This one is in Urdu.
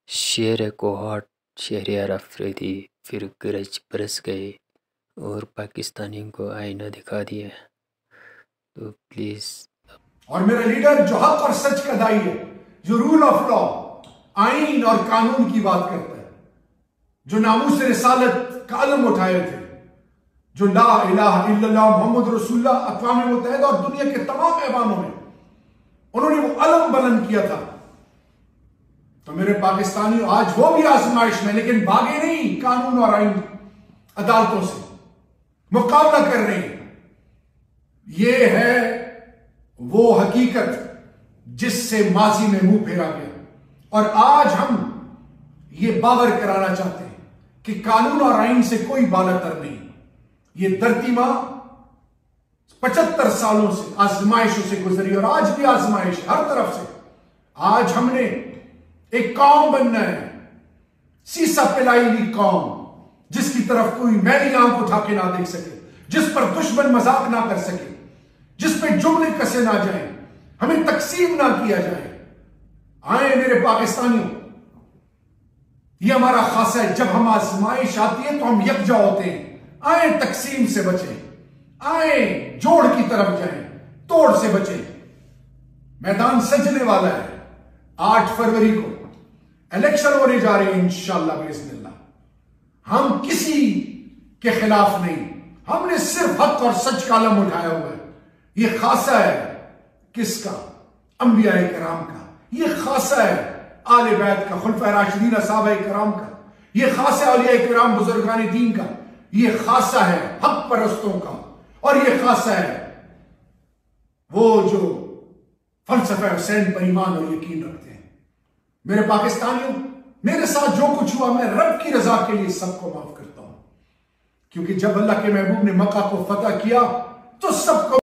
شیر کوہاٹ شہریار افریدی پھر گرج برس گئے اور پاکستانیوں کو آئینہ دکھا دیا. تو پلیز. اور میرا لیڈر جو حق اور سچ کا دائی ہے، جو رول آف لا، آئین اور قانون کی بات کرتا ہے، جو ناموس رسالت کا علم اٹھائے تھے، جو لا الہ الا اللہ محمد رسول اللہ اقوام متحدہ اور دنیا کے تمام ایوانوں میں انہوں نے وہ علم بلند کیا تھا. تو میرے پاکستانیوں، آج وہ بھی آزمائش میں، لیکن بھاگے نہیں قانون اور آئین عدالتوں سے، مقابلہ کر رہے ہیں. یہ ہے وہ حقیقت جس سے ماضی میں منہ پھیرا گیا، اور آج ہم یہ باور کرانا چاہتے ہیں کہ قانون اور آئین سے کوئی بالاتر نہیں. یہ دھرتی ماں 75 سالوں سے آزمائشوں سے گزری، اور آج بھی آزمائش ہر طرف سے. آج ہم نے ایک قوم بننا ہے، سیسا پلائی ہوئی قوم، جس کی طرف کوئی میلی آنکھ اٹھا کے نہ دیکھ سکے، جس پر دشمن مذاق نہ کر سکے، جس پہ جملے کسے نہ جائیں، ہمیں تقسیم نہ کیا جائے. آئیں میرے پاکستانیوں، یہ ہمارا خاصہ ہے. جب ہم آزمائش آتی ہے تو ہم یکجا ہوتے ہیں. آئیں تقسیم سے بچیں، آئیں جوڑ کی طرف جائیں، توڑ سے بچیں. میدان سجنے والا ہے. 8 فروری کو الیکشن ہونے جا رہے ہیں انشاءاللہ باذن اللہ. ہم کسی کے خلاف نہیں، ہم نے صرف حق اور سچ کا علم اٹھایا ہوا ہے. یہ خاصہ ہے کس کا؟ انبیاء کرام کا. یہ خاصہ ہے آل بیت کا، خلفائے راشدین صحابہ کرام کا. یہ خاصہ ہے اولیاء کرام بزرگان دین کا. یہ خاصہ ہے حق پرستوں کا. اور یہ خاصہ ہے وہ جو فلسفہ حسین پر ایمان اور یقین رکھتے ہیں. میرے پاکستانیوں، میرے ساتھ جو کچھ ہوا میں رب کی رضا کے لیے سب کو معاف کرتا ہوں، کیونکہ جب اللہ کے محبوب نے مکہ کو فتح کیا تو سب کو